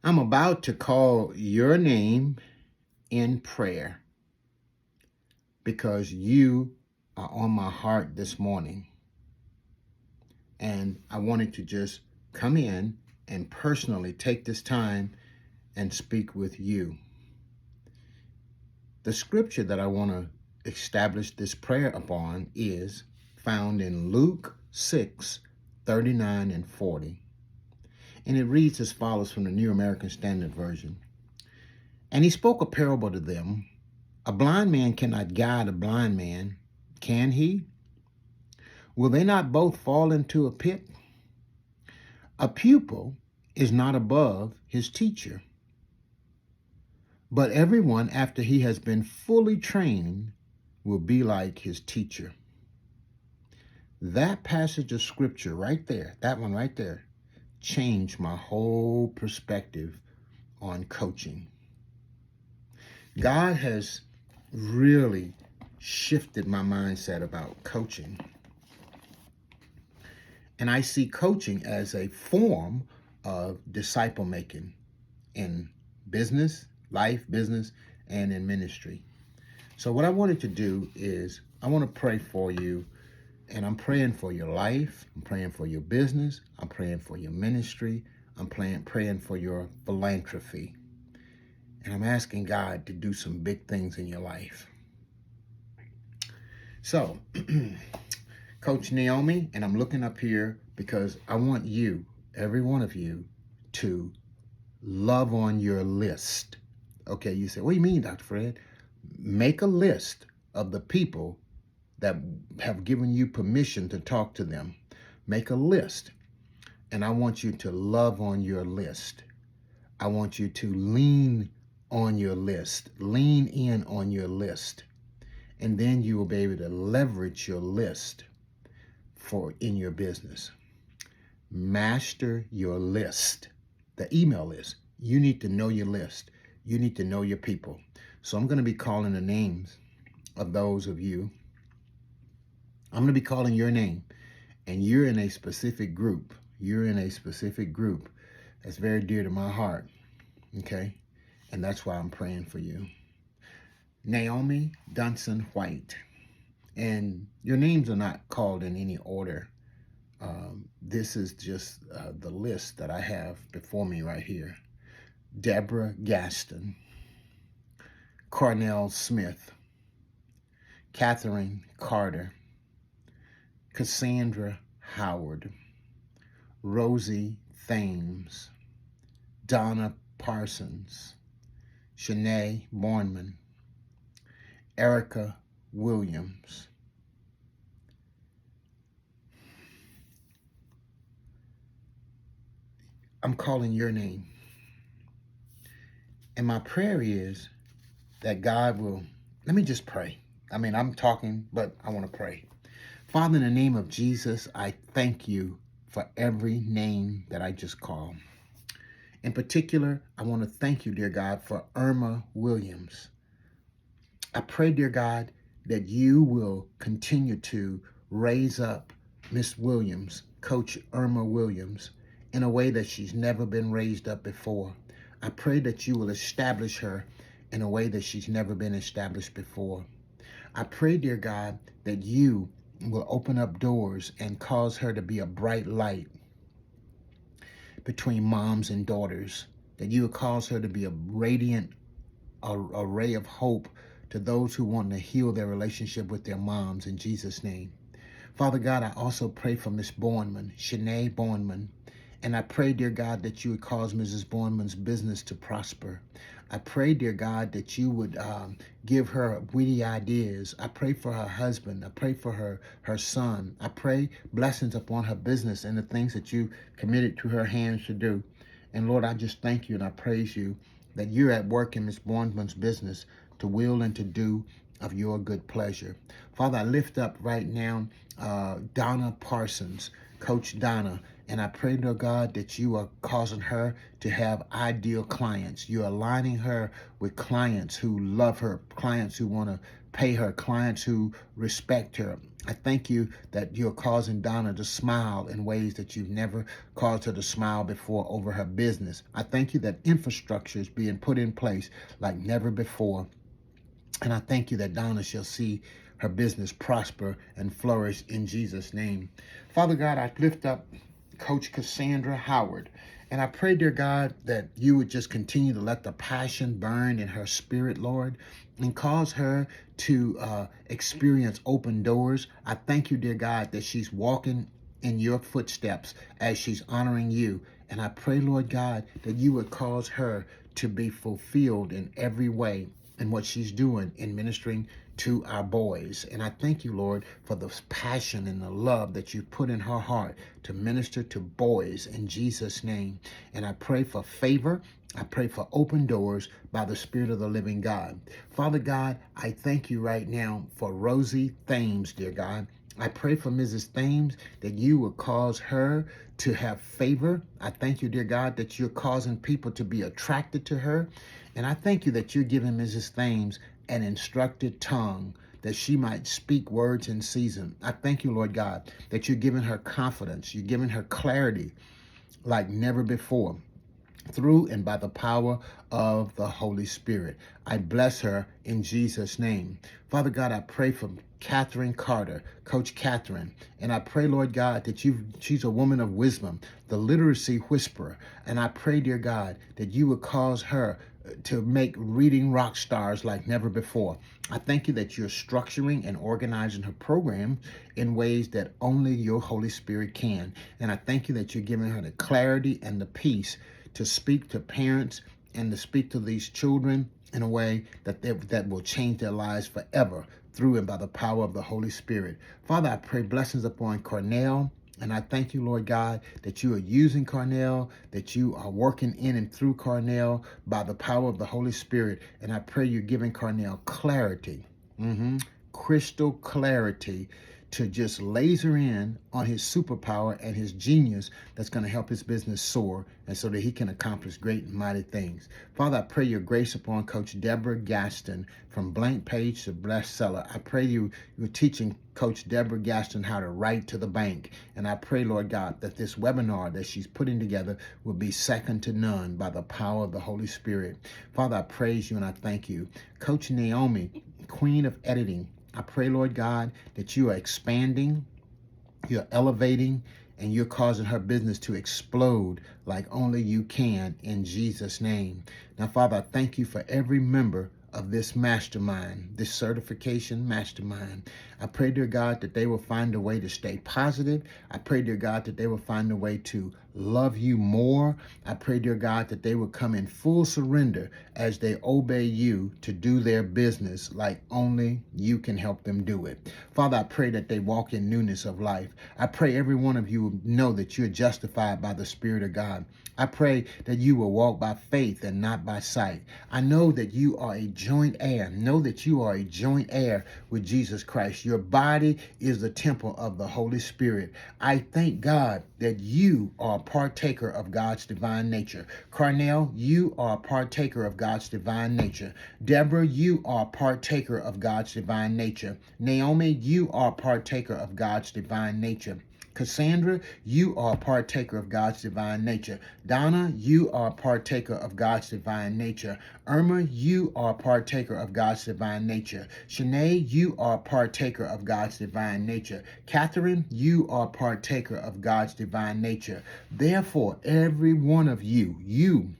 I'm about to call your name in prayer because you are on my heart this morning. And I wanted to just come in and personally take this time and speak with you. The scripture that I want to establish this prayer upon is found in Luke 6:39 and 40. And it reads as follows from the New American Standard Version. And he spoke a parable to them. A blind man cannot guide a blind man, can he? Will they not both fall into a pit? A pupil is not above his teacher, but everyone after he has been fully trained will be like his teacher. That passage of scripture right there, that one right there, changed my whole perspective on coaching. God has really shifted my mindset about coaching. And I see coaching as a form of disciple making in business, life, business, and in ministry. So what I wanted to do is I want to pray for you, and I'm praying for your life. I'm praying for your business. I'm praying for your ministry. I'm praying for your philanthropy. And I'm asking God to do some big things in your life. So, Coach Naomi, and I'm looking up here because I want you, every one of you, to love on your list. Okay, you say, what do you mean, Dr. Fred? Make a list of the people that have given you permission to talk to them. Make a list. And I want you to love on your list. I want you to lean on your list. Lean in on your list. And then you will be able to leverage your list in your business. Master your list. The email list. You need to know your list. You need to know your people. So I'm going to be calling the names of those of you. I'm going to be calling your name, and you're in a specific group. You're in a specific group that's very dear to my heart, okay? And that's why I'm praying for you. Naomi Dunson White. And your names are not called in any order. This is just the list that I have before me right here. Deborah Gaston, Cornell Smith, Catherine Carter, Cassandra Howard, Rosie Thames, Donna Parsons, Shanae Bornman, Erica Williams. I'm calling your name. And my prayer is that God will, let me just pray. I mean, I'm talking, but I want to pray. Father, in the name of Jesus, I thank you for every name that I just called. In particular, I want to thank you, dear God, for Irma Williams. I pray, dear God, that you will continue to raise up Miss Williams, Coach Irma Williams, in a way that she's never been raised up before. I pray that you will establish her in a way that she's never been established before. I pray, dear God, that you will open up doors and cause her to be a bright light between moms and daughters, that you will cause her to be a radiant ray of hope to those who want to heal their relationship with their moms, in Jesus' name. Father God, I also pray for Miss Bornman, Shanae Bornman, and I pray, dear God, that you would cause Mrs. Bornman's business to prosper. I pray, dear God, that you would give her witty ideas. I pray for her husband. I pray for her son. I pray blessings upon her business and the things that you committed to her hands to do. And Lord, I just thank you and I praise you that you're at work in Miss Bornman's business to will and to do of your good pleasure. Father, I lift up right now Donna Parsons, Coach Donna, and I pray, dear God, that you are causing her to have ideal clients. You're aligning her with clients who love her, clients who want to pay her, clients who respect her. I thank you that you're causing Donna to smile in ways that you've never caused her to smile before over her business. I thank you that infrastructure is being put in place like never before. And I thank you that Donna shall see her business prosper and flourish in Jesus' name. Father God, I lift up Coach Cassandra Howard. And I pray, dear God, that you would just continue to let the passion burn in her spirit, Lord, and cause her to experience open doors. I thank you, dear God, that she's walking in your footsteps as she's honoring you. And I pray, Lord God, that you would cause her to be fulfilled in every way in what she's doing in ministering to our boys. And I thank you, Lord, for the passion and the love that you put in her heart to minister to boys in Jesus' name. And I pray for favor. I pray for open doors by the Spirit of the living God. Father God, I thank you right now for Rosie Thames, dear God. I pray for Mrs. Thames that you will cause her to have favor. I thank you, dear God, that you're causing people to be attracted to her. And I thank you that you're giving Mrs. Thames an instructed tongue that she might speak words in season. I thank you, Lord God, that you're giving her confidence. You're giving her clarity like never before, through and by the power of the Holy Spirit. I bless her in Jesus' name. Father God, I pray for Catherine Carter, Coach Catherine, and I pray, Lord God, that she's a woman of wisdom, the literacy whisperer, and I pray, dear God, that you would cause her to make reading rock stars like never before. I thank you that you're structuring and organizing her program in ways that only your Holy Spirit can. And I thank you that you're giving her the clarity and the peace to speak to parents and to speak to these children in a way that will change their lives forever through and by the power of the Holy Spirit. Father, I pray blessings upon Cornell. And I thank you, Lord God, that you are using Cornell, that you are working in and through Cornell by the power of the Holy Spirit. And I pray you're giving Cornell clarity, crystal clarity, to just laser in on his superpower and his genius that's going to help his business soar and so that he can accomplish great and mighty things. Father, I pray your grace upon Coach Deborah Gaston from blank page to bestseller. I pray you're teaching Coach Deborah Gaston how to write to the bank. And I pray, Lord God, that this webinar that she's putting together will be second to none by the power of the Holy Spirit. Father, I praise you and I thank you. Coach Naomi, Queen of Editing, I pray, Lord God, that you are expanding, you're elevating, and you're causing her business to explode like only you can in Jesus' name. Now, Father, I thank you for every member of this mastermind, this certification mastermind. I pray, dear God, that they will find a way to stay positive. I pray, dear God, that they will find a way to love you more. I pray, dear God, that they will come in full surrender as they obey you to do their business like only you can help them do it. Father, I pray that they walk in newness of life. I pray every one of you will know that you're justified by the Spirit of God. I pray that you will walk by faith and not by sight. I know that you are a joint heir. Know that you are a joint heir with Jesus Christ. Your body is the temple of the Holy Spirit. I thank God that you are a partaker of God's divine nature. Carnell, you are a partaker of God's divine nature. Deborah, you are a partaker of God's divine nature. Naomi, you are a partaker of God's divine nature. Cassandra, you are a partaker of God's divine nature. Donna, you are a partaker of God's divine nature. Irma, you are a partaker of God's divine nature. Shanae, you are a partaker of God's divine nature. Catherine, you are a partaker of God's divine nature. Therefore, every one of you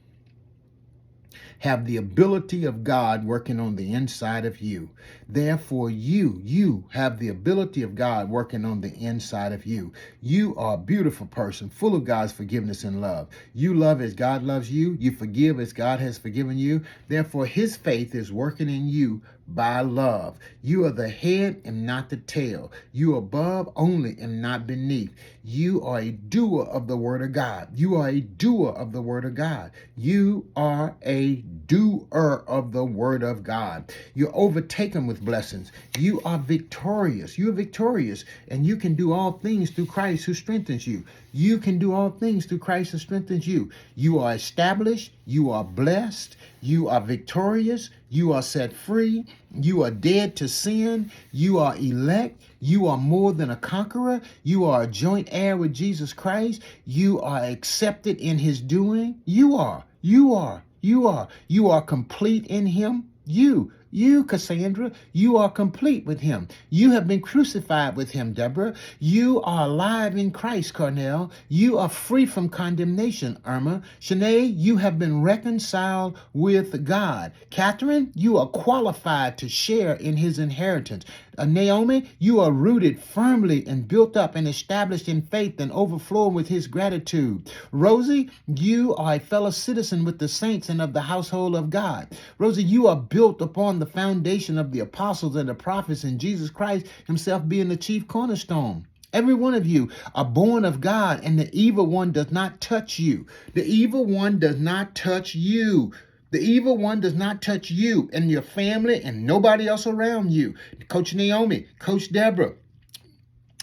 have the ability of God working on the inside of you. Therefore, you have the ability of God working on the inside of you. You are a beautiful person, full of God's forgiveness and love. You love as God loves you. You forgive as God has forgiven you. Therefore, his faith is working in you by love. You are the head and not the tail. You are above only and not beneath. You are a doer of the word of God. You are a doer of the word of God. You are a doer of the word of God. You're overtaken with blessings. You are victorious. You are victorious, and you can do all things through Christ who strengthens you. You can do all things through Christ who strengthens you. You are established. You are blessed. You are victorious. You are set free. You are dead to sin. You are elect. You are more than a conqueror. You are a joint heir with Jesus Christ. You are accepted in his doing. You are complete in him. You, Cassandra, you are complete with him. You have been crucified with him, Deborah. You are alive in Christ, Cornell. You are free from condemnation, Irma. Shanae, you have been reconciled with God. Catherine, you are qualified to share in his inheritance. Naomi, you are rooted firmly and built up and established in faith and overflowing with his gratitude. Rosie, you are a fellow citizen with the saints and of the household of God. Rosie, you are built upon the foundation of the apostles and the prophets and Jesus Christ himself being the chief cornerstone. Every one of you are born of God, and the evil one does not touch you. The evil one does not touch you. The evil one does not touch you and your family and nobody else around you. Coach Naomi, Coach Deborah,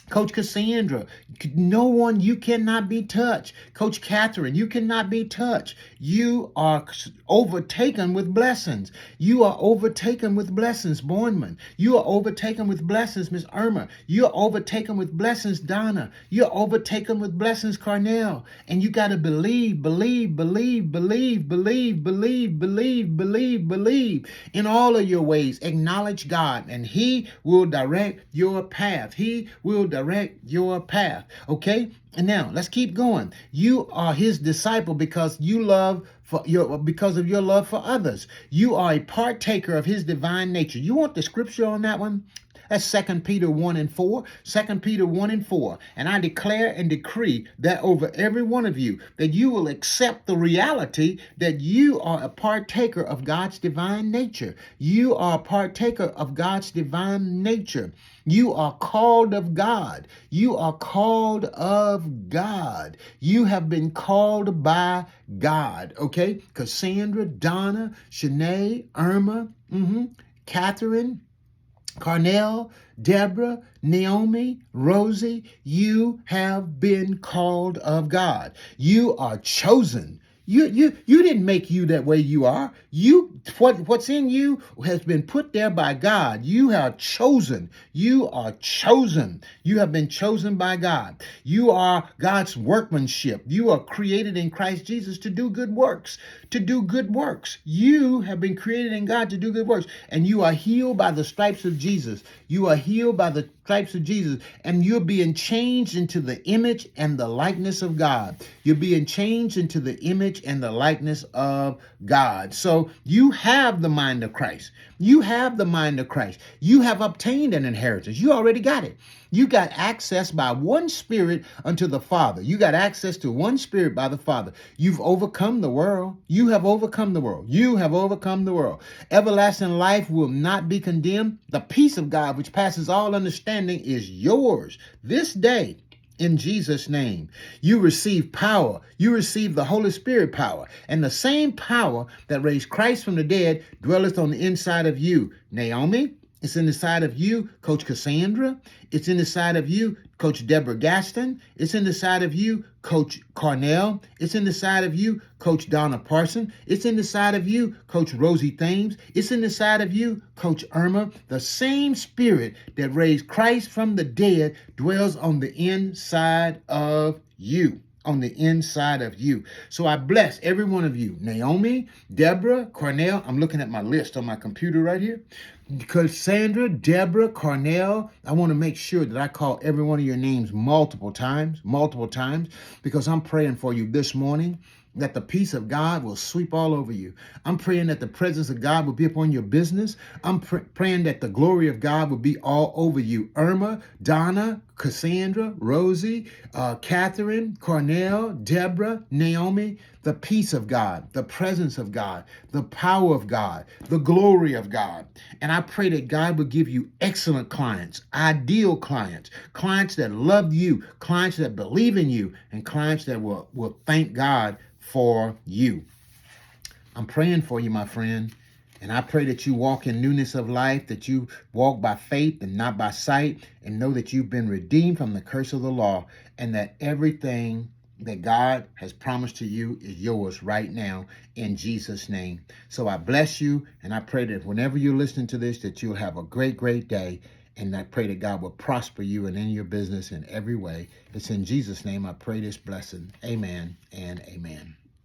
Coach Cassandra, no one, you cannot be touched. Coach Catherine, you cannot be touched. You are overtaken with blessings. You are overtaken with blessings, Bournemouth. You are overtaken with blessings, Miss Irma. You are overtaken with blessings, Donna. You are overtaken with blessings, Cornell. And you got to believe in all of your ways. Acknowledge God, and he will direct your path. He will direct your path. Okay? And now let's keep going. You are his disciple because because of your love for others. You are a partaker of his divine nature. You want the scripture on that one? That's 2 Peter 1 and 4. 2 Peter 1 and 4. And I declare and decree that over every one of you, that you will accept the reality that you are a partaker of God's divine nature. You are a partaker of God's divine nature. You are called of God. You are called of God. You have been called by God. Okay? Cassandra, Donna, Shanae, Irma, Catherine, Cornell, Deborah, Naomi, Rosie, you have been called of God. You are chosen. You didn't make you that way you are. What's in you has been put there by God. You are chosen. You are chosen. You have been chosen by God. You are God's workmanship. You are created in Christ Jesus to do good works. To do good works. You have been created in God to do good works. And you are healed by the stripes of Jesus. You are healed by the stripes of Jesus. And you're being changed into the image and the likeness of God. You're being changed into the image and the likeness of God. So you have the mind of Christ. You have the mind of Christ. You have obtained an inheritance. You already got it. You got access by one Spirit unto the Father. You got access to one Spirit by the Father. You've overcome the world. You have overcome the world. You have overcome the world. Everlasting life will not be condemned. The peace of God, which passes all understanding, is yours this day. In Jesus' name, you receive power. You receive the Holy Spirit power. And the same power that raised Christ from the dead dwelleth on the inside of you. Naomi, it's in the side of you, Coach Cassandra. It's in the side of you, Coach Deborah Gaston. It's in the side of you, Coach Cornell. It's in the side of you, Coach Donna Parson. It's in the side of you, Coach Rosie Thames. It's in the side of you, Coach Irma. The same Spirit that raised Christ from the dead dwells on the inside of you. On the inside of you. So I bless every one of you. Naomi, Deborah, Cornell. I'm looking at my list on my computer right here. Cassandra, Deborah, Cornell. I want to make sure that I call every one of your names multiple times, because I'm praying for you this morning that the peace of God will sweep all over you. I'm praying that the presence of God will be upon your business. I'm praying that the glory of God will be all over you. Irma, Donna, Cassandra, Rosie, Catherine, Cornell, Deborah, Naomi, the peace of God, the presence of God, the power of God, the glory of God. And I pray that God will give you excellent clients, ideal clients, clients that love you, clients that believe in you, and clients that will thank God for you. I'm praying for you, my friend. And I pray that you walk in newness of life, that you walk by faith and not by sight, and know that you've been redeemed from the curse of the law, and that everything that God has promised to you is yours right now in Jesus' name. So I bless you, and I pray that whenever you're listening to this, that you'll have a great, great day. And I pray that God will prosper you and in your business in every way. It's in Jesus' name I pray this blessing. Amen and amen.